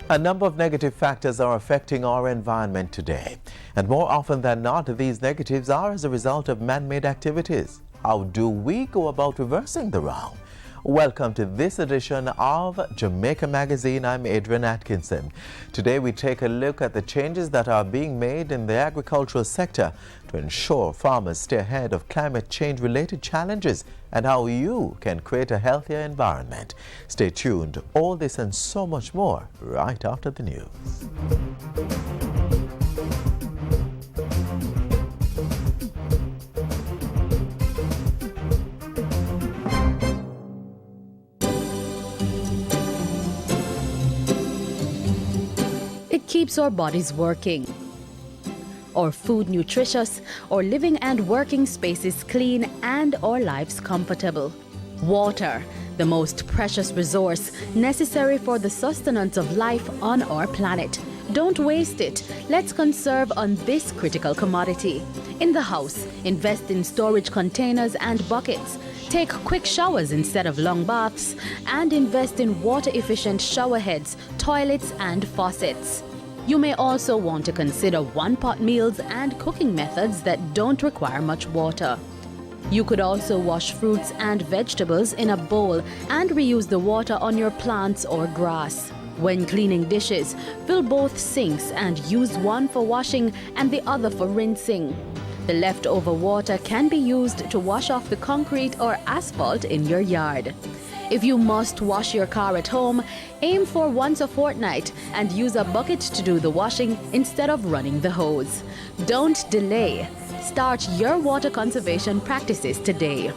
A number of negative factors are affecting our environment today. And more often than not, these negatives are as a result of man-made activities. How do we go about reversing the wrong? Welcome to this edition of Jamaica Magazine. I'm Adrian Atkinson. Today we take a look at the changes that are being made in the agricultural sector to ensure farmers stay ahead of climate change related challenges and how you can create a healthier environment. Stay tuned. All this and so much more right after the news. It keeps our bodies working, our food nutritious, our living and working spaces clean, and our lives comfortable. Water, the most precious resource necessary for the sustenance of life on our planet. Don't waste it. Let's conserve on this critical commodity. In the house, invest in storage containers and buckets. Take quick showers instead of long baths, and invest in water-efficient shower heads, toilets, and faucets. You may also want to consider one-pot meals and cooking methods that don't require much water. You could also wash fruits and vegetables in a bowl and reuse the water on your plants or grass. When cleaning dishes, fill both sinks and use one for washing and the other for rinsing. The leftover water can be used to wash off the concrete or asphalt in your yard. If you must wash your car at home, aim for once a fortnight and use a bucket to do the washing instead of running the hose. Don't delay. Start your water conservation practices today.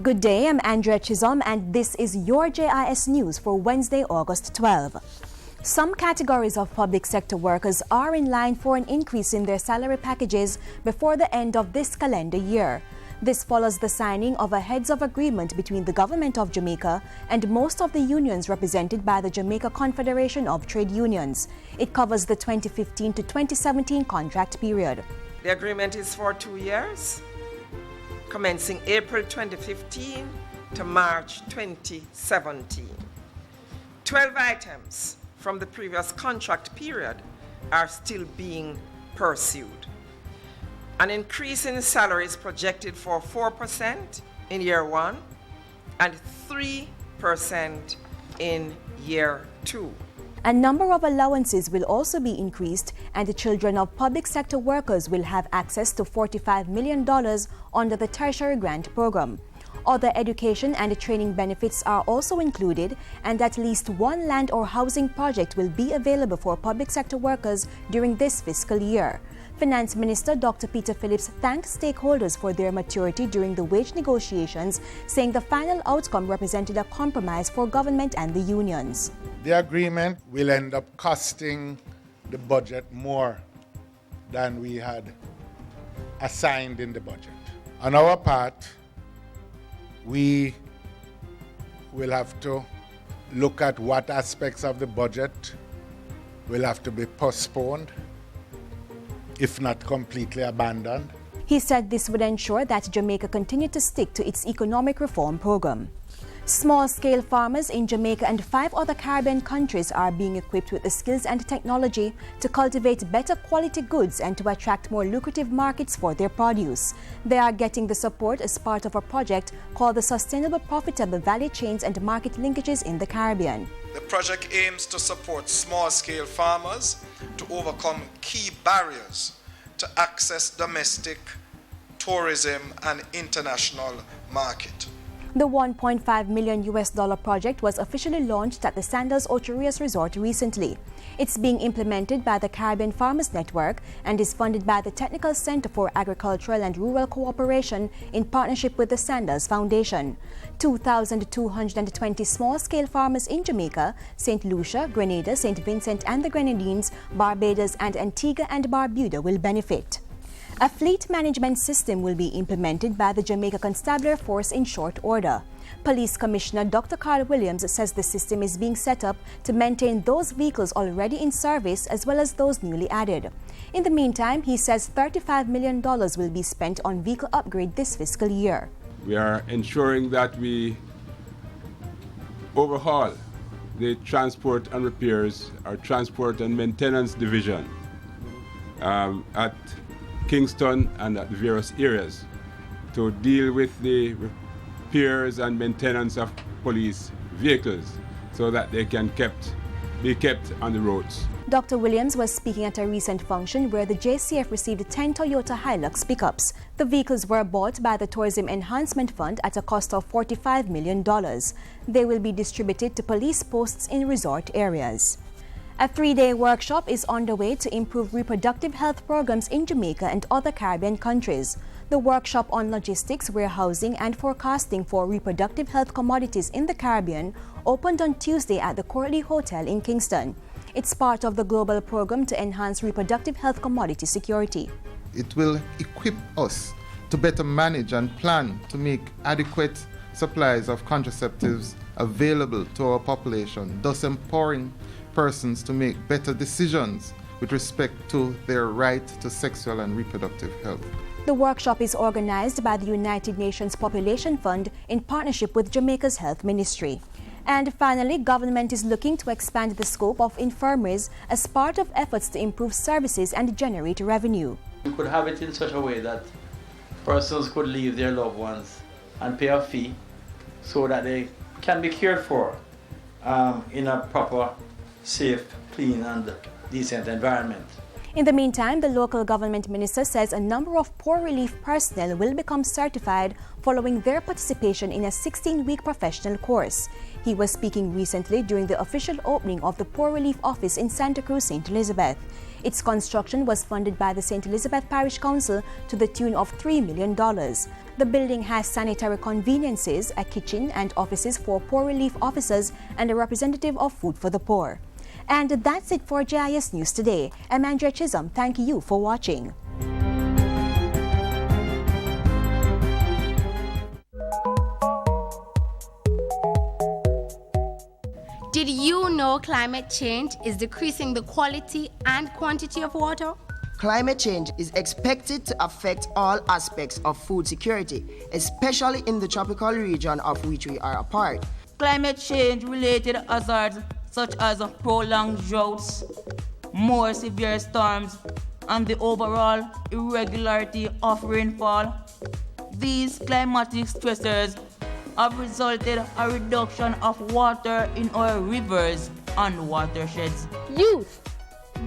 Good day, I'm Andrea Chisholm, and this is your JIS News for Wednesday, August 12. Some categories of public sector workers are in line for an increase in their salary packages before the end of this calendar year. This follows the signing of a heads of agreement between the Government of Jamaica and most of the unions represented by the Jamaica Confederation of Trade Unions. It covers the 2015 to 2017 contract period. The agreement is for 2 years, commencing April 2015 to March 2017. 12 items from the previous contract period are still being pursued. An increase in salary is projected for 4% in year 1 and 3% in year 2. A number of allowances will also be increased, and the children of public sector workers will have access to $45 million under the Tertiary Grant Program. Other education and training benefits are also included, and at least one land or housing project will be available for public sector workers during this fiscal year. Finance Minister Dr. Peter Phillips thanked stakeholders for their maturity during the wage negotiations, saying the final outcome represented a compromise for government and the unions. The agreement will end up costing the budget more than we had assigned in the budget. On our part, we will have to look at what aspects of the budget will have to be postponed, if not completely abandoned. He said this would ensure that Jamaica continued to stick to its economic reform program. Small-scale farmers in Jamaica and 5 other Caribbean countries are being equipped with the skills and technology to cultivate better quality goods and to attract more lucrative markets for their produce. They are getting the support as part of a project called the Sustainable Profitable Value Chains and Market Linkages in the Caribbean. The project aims to support small-scale farmers to overcome key barriers to access domestic, tourism and international market. The $1.5 million project was officially launched at the Sandals Ocho Rios Resort recently. It's being implemented by the Caribbean Farmers Network and is funded by the Technical Center for Agricultural and Rural Cooperation in partnership with the Sandals Foundation. 2,220 small-scale farmers in Jamaica, St. Lucia, Grenada, St. Vincent and the Grenadines, Barbados and Antigua and Barbuda will benefit. A fleet management system will be implemented by the Jamaica Constabulary Force in short order. Police Commissioner Dr. Carl Williams says the system is being set up to maintain those vehicles already in service as well as those newly added. In the meantime, he says $35 million will be spent on vehicle upgrade this fiscal year. We are ensuring that we overhaul the transport and repairs, our transport and maintenance division at Kingston and at the various areas to deal with the repairs and maintenance of police vehicles so that they can be kept on the roads. Dr. Williams was speaking at a recent function where the JCF received 10 Toyota Hilux pickups. The vehicles were bought by the Tourism Enhancement Fund at a cost of $45 million. They will be distributed to police posts in resort areas. A 3-day workshop is underway to improve reproductive health programs in Jamaica and other Caribbean countries. The workshop on logistics, warehousing, and forecasting for reproductive health commodities in the Caribbean opened on Tuesday at the Courtly Hotel in Kingston. It's part of the global program to enhance reproductive health commodity security. It will equip us to better manage and plan to make adequate supplies of contraceptives available to our population, thus empowering persons to make better decisions with respect to their right to sexual and reproductive health. The workshop is organized by the United Nations Population Fund in partnership with Jamaica's Health Ministry. And finally, government is looking to expand the scope of infirmaries as part of efforts to improve services and generate revenue. We could have it in such a way that persons could leave their loved ones and pay a fee so that they can be cared for in a proper, safe, clean and decent environment. In the meantime, the local government minister says a number of poor relief personnel will become certified following their participation in a 16-week professional course. He was speaking recently during the official opening of the Poor Relief Office in Santa Cruz, St. Elizabeth. Its construction was funded by the St. Elizabeth Parish Council to the tune of $3 million. The building has sanitary conveniences, a kitchen and offices for poor relief officers, and a representative of Food for the Poor. And that's it for JIS News today. I'm Andrea Chisholm. Thank you for watching. Did you know climate change is decreasing the quality and quantity of water? Climate change is expected to affect all aspects of food security, especially in the tropical region of which we are a part. Climate change-related hazards such as prolonged droughts, more severe storms, and the overall irregularity of rainfall. These climatic stressors have resulted a reduction of water in our rivers and watersheds. Youth,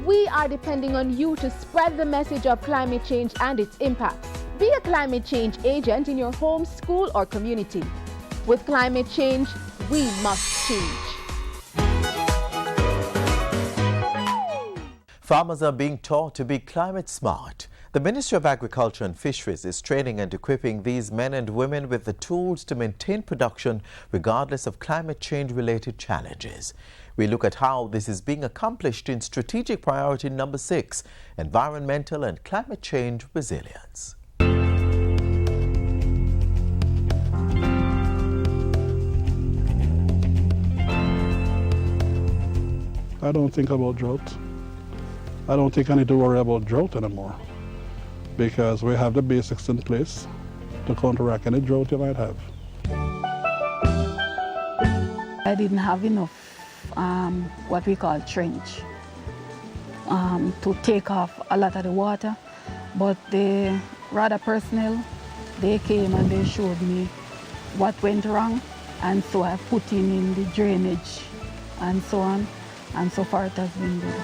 we are depending on you to spread the message of climate change and its impacts. Be a climate change agent in your home, school, or community. With climate change, we must change. Farmers are being taught to be climate smart. The Ministry of Agriculture and Fisheries is training and equipping these men and women with the tools to maintain production regardless of climate change-related challenges. We look at how this is being accomplished in strategic priority number 6, environmental and climate change resilience. I don't think about drought. I don't think I need to worry about drought anymore because we have the basics in place to counteract any drought you might have. I didn't have enough what we call trench to take off a lot of the water, but the RADA personnel, they came and they showed me what went wrong, and so I put in the drainage and so on, and so far it has been good.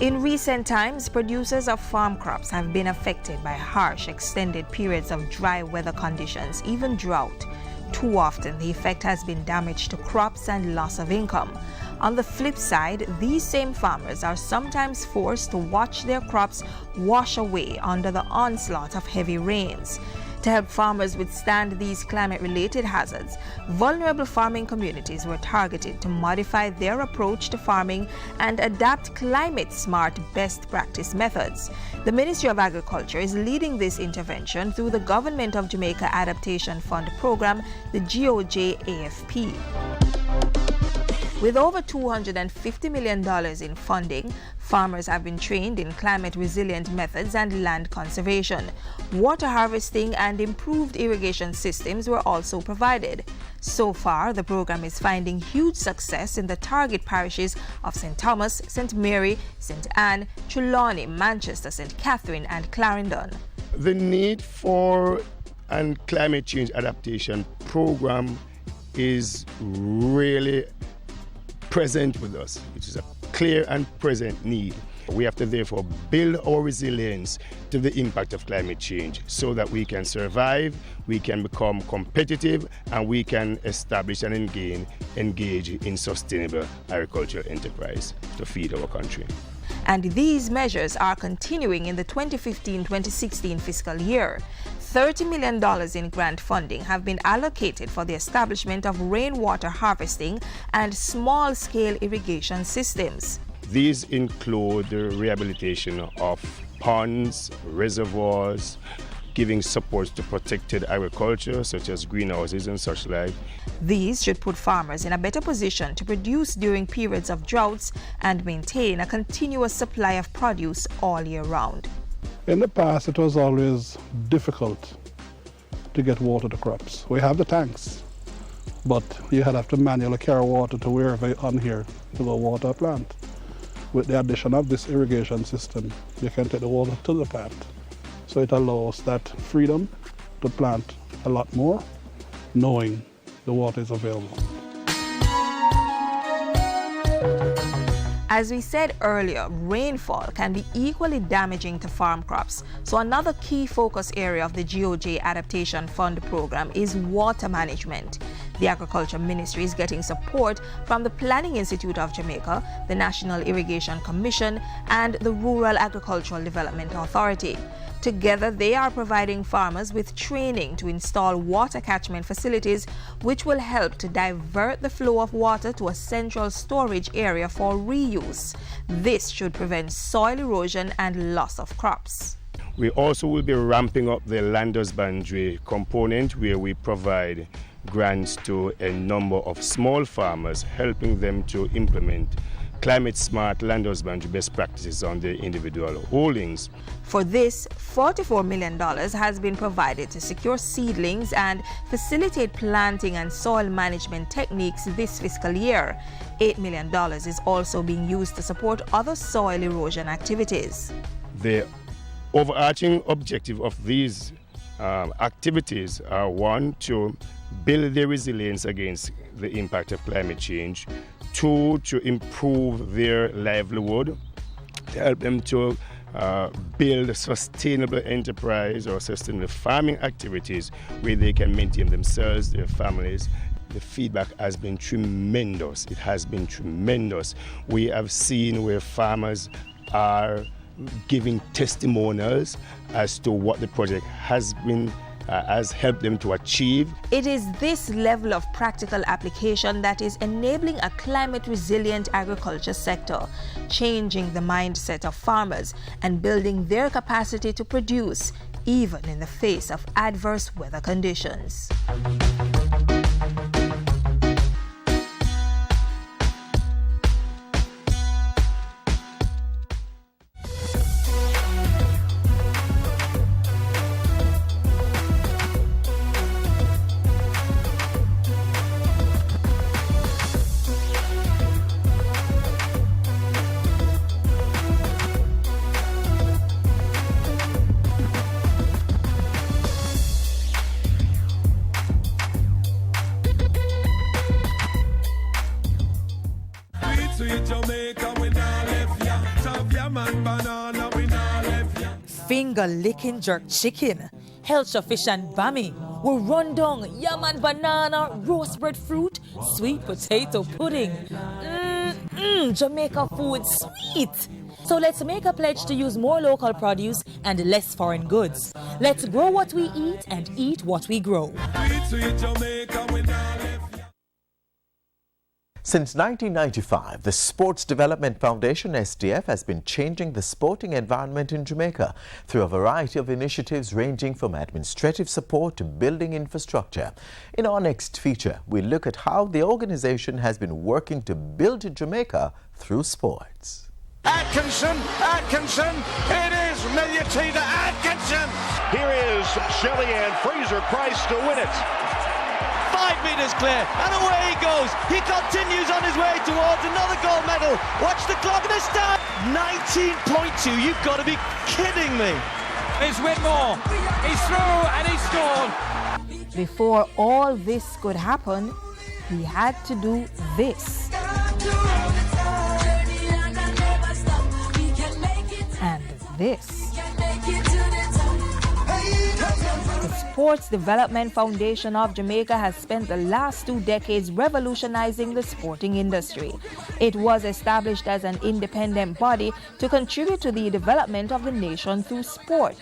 In recent times, producers of farm crops have been affected by harsh, extended periods of dry weather conditions, even drought. Too often, the effect has been damage to crops and loss of income. On the flip side, these same farmers are sometimes forced to watch their crops wash away under the onslaught of heavy rains. To help farmers withstand these climate-related hazards, vulnerable farming communities were targeted to modify their approach to farming and adapt climate-smart best practice methods. The Ministry of Agriculture is leading this intervention through the Government of Jamaica Adaptation Fund program, the GOJ-AFP. With over $250 million in funding, farmers have been trained in climate-resilient methods and land conservation. Water harvesting and improved irrigation systems were also provided. So far, the program is finding huge success in the target parishes of St. Thomas, St. Mary, St. Anne, Trelawney, Manchester, St. Catherine and Clarendon. The need for a climate change adaptation program is really present with us. It is a clear and present need. We have to therefore build our resilience to the impact of climate change so that we can survive, we can become competitive, and we can establish and engage in sustainable agricultural enterprise to feed our country. And these measures are continuing in the 2015-2016 fiscal year. $30 million in grant funding have been allocated for the establishment of rainwater harvesting and small-scale irrigation systems. These include the rehabilitation of ponds, reservoirs, giving support to protected agriculture such as greenhouses and such like. These should put farmers in a better position to produce during periods of droughts and maintain a continuous supply of produce all year round. In the past, it was always difficult to get water to crops. We have the tanks, but you had to manually carry water to wherever on here to go water a plant. With the addition of this irrigation system, you can take the water to the plant. So it allows that freedom to plant a lot more, knowing the water is available. As we said earlier, rainfall can be equally damaging to farm crops. So another key focus area of the GOJ Adaptation Fund program is water management. The Agriculture Ministry is getting support from the Planning Institute of Jamaica, the National Irrigation Commission, and the Rural Agricultural Development Authority. Together, they are providing farmers with training to install water catchment facilities, which will help to divert the flow of water to a central storage area for reuse. This should prevent soil erosion and loss of crops. We also will be ramping up the land husbandry component, where we provide grants to a number of small farmers, helping them to implement climate-smart land husbandry best practices on their individual holdings. For this, $44 million has been provided to secure seedlings and facilitate planting and soil management techniques this fiscal year. $8 million is also being used to support other soil erosion activities. The overarching objective of these activities are, one, to build their resilience against the impact of climate change; two, to improve their livelihood, to help them to build a sustainable enterprise or sustainable farming activities where they can maintain themselves, their families. The feedback has been tremendous. It has been tremendous. We have seen where farmers are giving testimonials as to what the project has helped them to achieve. It is this level of practical application that is enabling a climate-resilient agriculture sector, changing the mindset of farmers and building their capacity to produce, even in the face of adverse weather conditions. Finger-licking jerk chicken, Helcher fish and bami, we run down yam and banana, roast breadfruit, sweet potato pudding. Jamaica food sweet. So let's make a pledge to use more local produce and less foreign goods. Let's grow what we eat and eat what we grow. Since 1995, the Sports Development Foundation, SDF, has been changing the sporting environment in Jamaica through a variety of initiatives ranging from administrative support to building infrastructure. In our next feature, we look at how the organization has been working to build Jamaica through sports. Atkinson, it is Milliotita Atkinson. Here is Shelly-Ann Fraser-Price to win it. 5 meters clear, and away he goes. He continues on his way towards another gold medal. Watch the clock and it's done. 19.2, you've got to be kidding me. Here's Whitmore, he's through and he's scored. Before all this could happen, he had to do this. And this. The Sports Development Foundation of Jamaica has spent the last 2 decades revolutionizing the sporting industry. It was established as an independent body to contribute to the development of the nation through sport.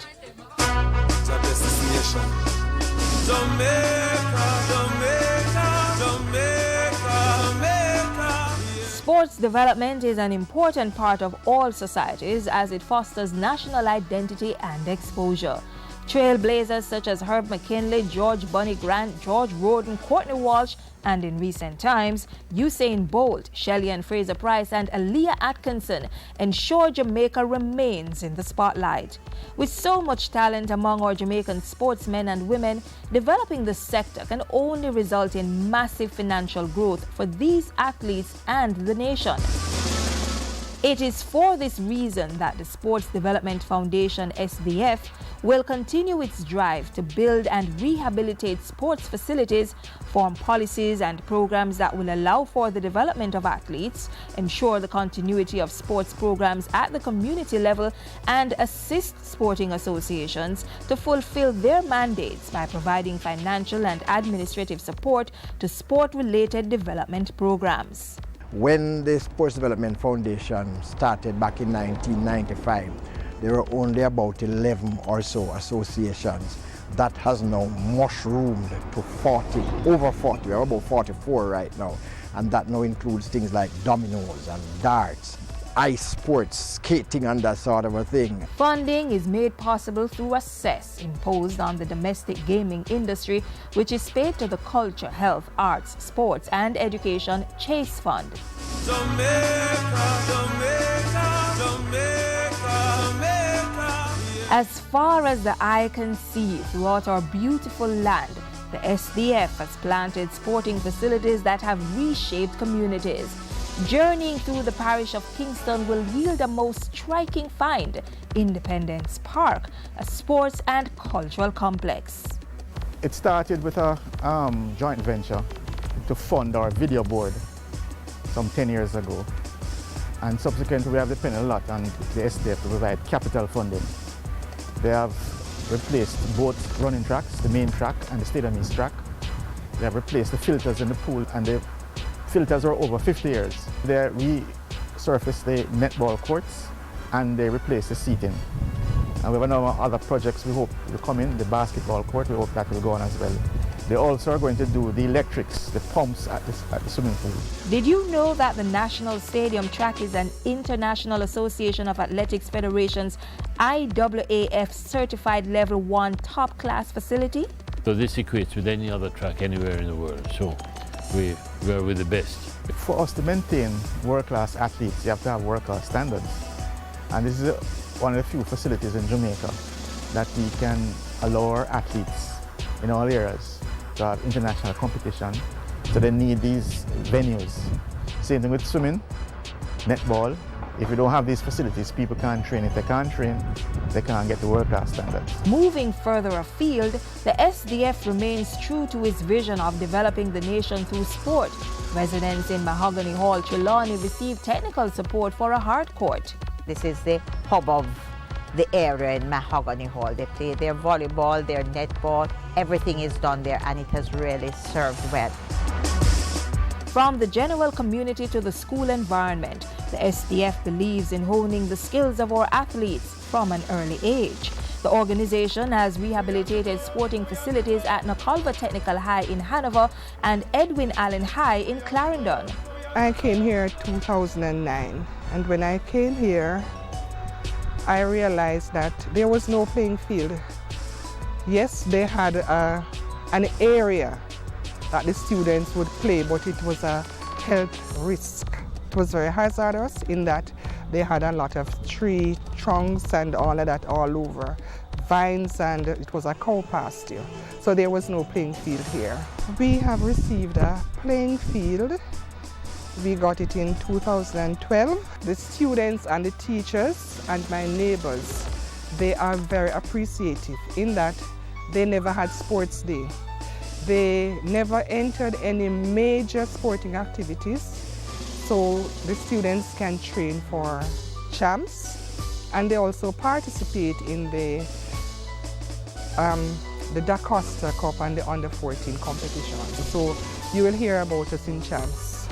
Sports development is an important part of all societies as it fosters national identity and exposure. Trailblazers such as Herb McKinley, George Bunny Grant, George Roden, Courtney Walsh, and in recent times, Usain Bolt, Shelly-Ann Fraser-Price, and Aaliyah Atkinson ensure Jamaica remains in the spotlight. With so much talent among our Jamaican sportsmen and women, developing the sector can only result in massive financial growth for these athletes and the nation. It is for this reason that the Sports Development Foundation, SDF, will continue its drive to build and rehabilitate sports facilities, form policies and programs that will allow for the development of athletes, ensure the continuity of sports programs at the community level, and assist sporting associations to fulfill their mandates by providing financial and administrative support to sport-related development programs. When the Sports Development Foundation started back in 1995, there were only about 11 or so associations. That has now mushroomed to 40, over 40, we're about 44 right now. And that now includes things like dominoes and darts, ice sports, skating and that sort of a thing. Funding is made possible through a cess imposed on the domestic gaming industry, which is paid to the Culture, Health, Arts, Sports and Education Chase Fund. As far as the eye can see throughout our beautiful land, the SDF has planted sporting facilities that have reshaped communities. Journeying through the parish of Kingston will yield a most striking find, Independence Park, a sports and cultural complex. It started with a joint venture to fund our video board some 10 years ago. And subsequently we have depended a lot on the SDF to provide capital funding. They have replaced both running tracks, the main track and the stadium east track. They have replaced the filters in the pool, and the filters are over 50 years. They resurfaced the netball courts and they replaced the seating. And we have a number of other projects we hope will come in, the basketball court, we hope that will go on as well. They also are going to do the electrics, the pumps at the swimming pool. Did you know that the National Stadium Track is an International Association of Athletics Federation's IAAF certified level 1 top class facility? So this equates with any other track anywhere in the world. So we're with the best. For us to maintain world-class athletes, you have to have world-class standards. And this is one of the few facilities in Jamaica that we can allow our athletes in all areas to have international competition. So they need these venues. Same thing with swimming, netball. If you don't have these facilities, people can't train. If they can't train, they can't get the world-class standards. Moving further afield, the SDF remains true to its vision of developing the nation through sport. Residents in Mahogany Hall, Trelawney received technical support for a hard court. This is the hub of the area in Mahogany Hall. They play their volleyball, their netball, everything is done there, and it has really served well. From the general community to the school environment, the SDF believes in honing the skills of our athletes from an early age. The organization has rehabilitated sporting facilities at Nakalva Technical High in Hanover and Edwin Allen High in Clarendon. I came here in 2009, and when I came here, I realized that there was no playing field. Yes, they had an area that the students would play, but it was a health risk. It was very hazardous in that they had a lot of tree trunks and all of that all over, vines, and it was a cow pasture. So there was no playing field here. We have received a playing field. We got it in 2012. The students and the teachers and my neighbors, they are very appreciative in that they never had sports day. They never entered any major sporting activities, so the students can train for champs, and they also participate in the Da Costa Cup and the Under 14 competition. So you will hear about us in champs.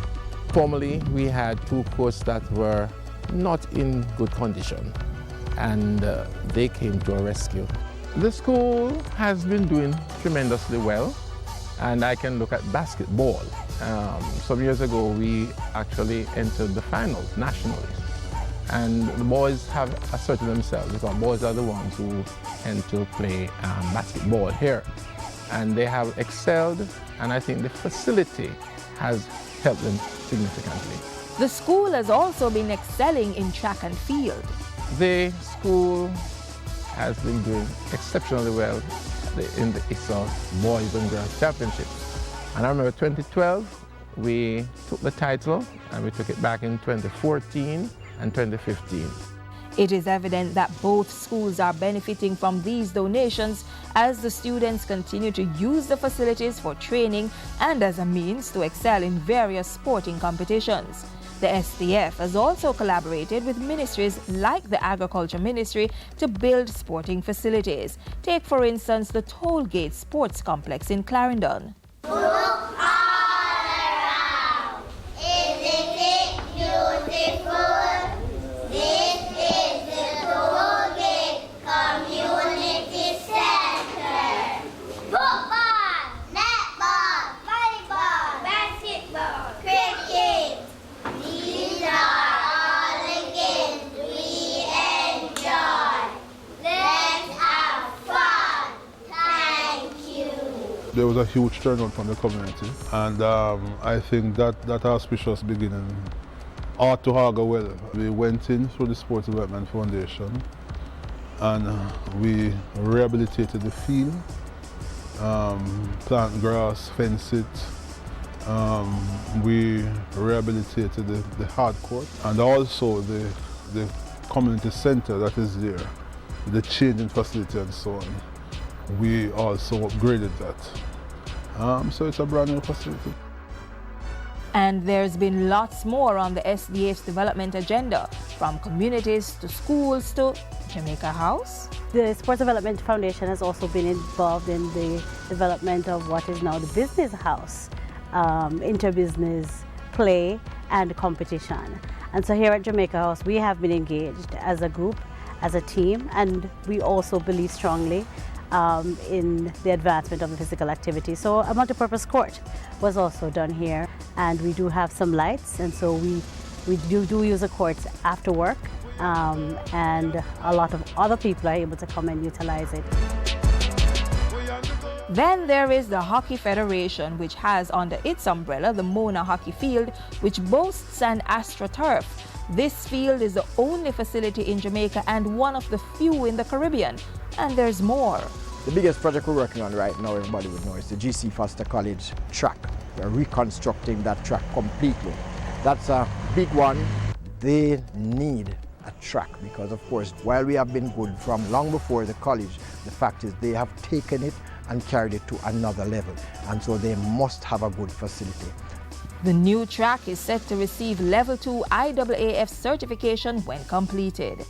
Formerly, we had two courts that were not in good condition, and they came to our rescue. The school has been doing tremendously well, and I can look at basketball. Some years ago, we actually entered the finals nationally, and the boys have asserted themselves because boys are the ones who tend to play basketball here, and they have excelled, and I think the facility has helped them significantly. The school has also been excelling in track and field. The school has been doing exceptionally well in the ISA Boys and Girls Championships. And I remember 2012, we took the title, and we took it back in 2014 and 2015. It is evident that both schools are benefiting from these donations as the students continue to use the facilities for training and as a means to excel in various sporting competitions. The SDF has also collaborated with ministries like the Agriculture Ministry to build sporting facilities. Take, for instance, the Tollgate Sports Complex in Clarendon. There was a huge turnout from the community, and I think that auspicious beginning ought to augur well. We went in through the Sports Development Foundation, and we rehabilitated the field, plant grass, fence it. We rehabilitated the hard court, and also the community center that is there, the changing facility and so on. We also upgraded that. So it's a brand new facility. And there's been lots more on the SDF's development agenda, from communities to schools to Jamaica House. The Sports Development Foundation has also been involved in the development of what is now the Business House, interbusiness play and competition. And so here at Jamaica House, we have been engaged as a group, as a team, and we also believe strongly in the advancement of the physical activity. So a multipurpose court was also done here, and we do have some lights, and so we do use the courts after work, and a lot of other people are able to come and utilize it. Then there is the Hockey Federation, which has under its umbrella the Mona Hockey Field, which boasts an AstroTurf. This field is the only facility in Jamaica and one of the few in the Caribbean. And there's more. The biggest project we're working on right now, everybody would know, is the GC Foster College track. We're reconstructing that track completely. That's a big one. They need a track because, of course, while we have been good from long before the college, the fact is they have taken it and carried it to another level. And so they must have a good facility. The new track is set to receive Level 2 IAAF certification when completed.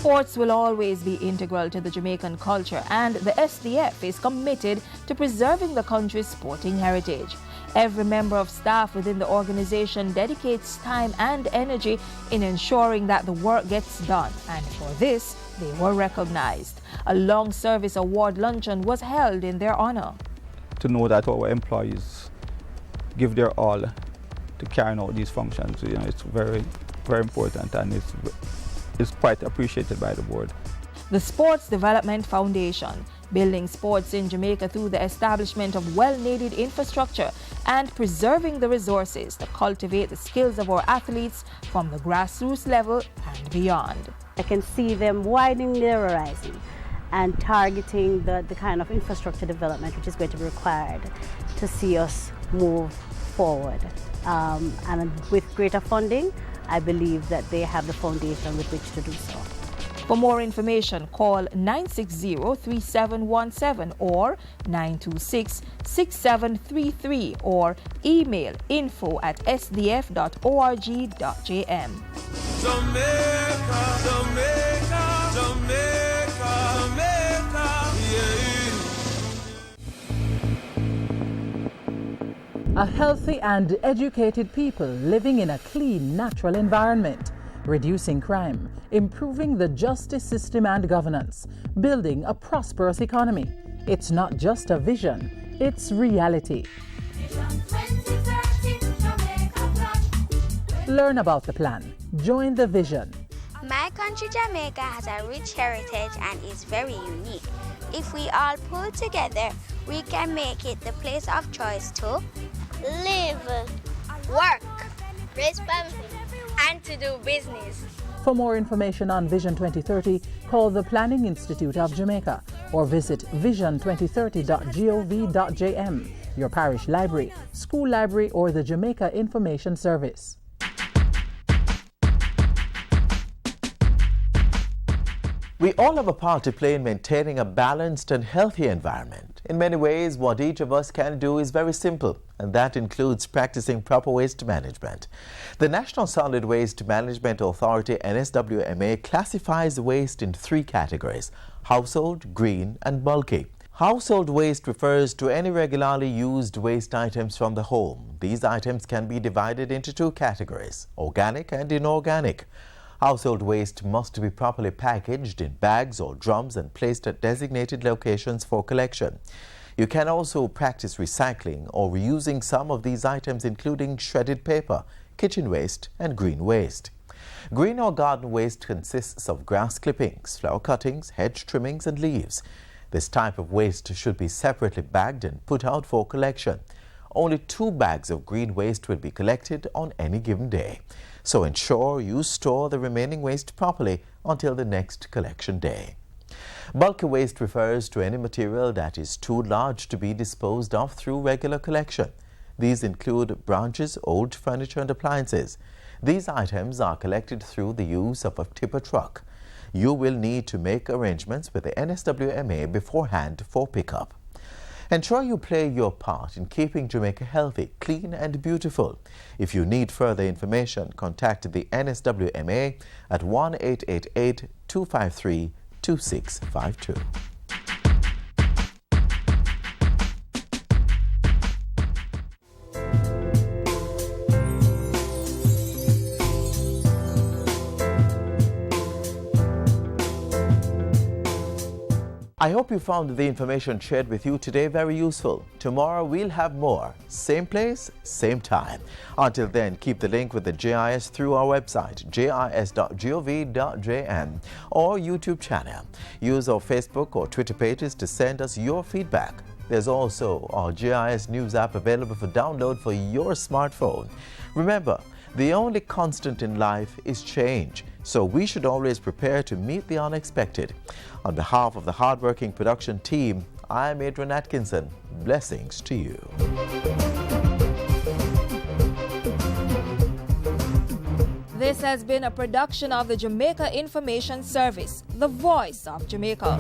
Sports will always be integral to the Jamaican culture, and the SDF is committed to preserving the country's sporting heritage. Every member of staff within the organization dedicates time and energy in ensuring that the work gets done, and for this, they were recognized. A long service award luncheon was held in their honor. To know that our employees give their all to carry out these functions, it's very, very important, and it's quite appreciated by the board. The Sports Development Foundation, building sports in Jamaica through the establishment of well-needed infrastructure and preserving the resources to cultivate the skills of our athletes from the grassroots level and beyond. I can see them widening their horizon and targeting the kind of infrastructure development which is going to be required to see us move forward. And with greater funding, I believe that they have the foundation with which to do so. For more information, call 960-3717 or 926-6733 or email info@sdf.org.jm. Jamaica, Jamaica, Jamaica, Jamaica, yeah. A healthy and educated people living in a clean, natural environment, reducing crime, improving the justice system and governance, building a prosperous economy. It's not just a vision, it's reality. Learn about the plan. Join the vision. My country, Jamaica, has a rich heritage and is very unique. If we all pull together, we can make it the place of choice to live, work, raise family, and to do business. For more information on Vision 2030, call the Planning Institute of Jamaica or visit vision2030.gov.jm, your parish library, school library, or the Jamaica Information Service. We all have a part to play in maintaining a balanced and healthy environment. In many ways, what each of us can do is very simple, and that includes practicing proper waste management. The National Solid Waste Management Authority, NSWMA, classifies waste in 3 categories: household, green, and bulky. Household waste refers to any regularly used waste items from the home. These items can be divided into 2 categories: organic and inorganic. Household waste must be properly packaged in bags or drums and placed at designated locations for collection. You can also practice recycling or reusing some of these items, including shredded paper, kitchen waste, and green waste. Green or garden waste consists of grass clippings, flower cuttings, hedge trimmings, and leaves. This type of waste should be separately bagged and put out for collection. Only 2 bags of green waste will be collected on any given day. So ensure you store the remaining waste properly until the next collection day. Bulky waste refers to any material that is too large to be disposed of through regular collection. These include branches, old furniture, and appliances. These items are collected through the use of a tipper truck. You will need to make arrangements with the NSWMA beforehand for pickup. Ensure you play your part in keeping Jamaica healthy, clean, and beautiful. If you need further information, contact the NSWMA at 1-888-253-2652. I hope you found the information shared with you today very useful. Tomorrow we'll have more. Same place, same time. Until then, keep the link with the JIS through our website, jis.gov.jm, or YouTube channel. Use our Facebook or Twitter pages to send us your feedback. There's also our JIS News app available for download for your smartphone. Remember, the only constant in life is change, so we should always prepare to meet the unexpected. On behalf of the hardworking production team, I'm Adrian Atkinson. Blessings to you. This has been a production of the Jamaica Information Service, the voice of Jamaica.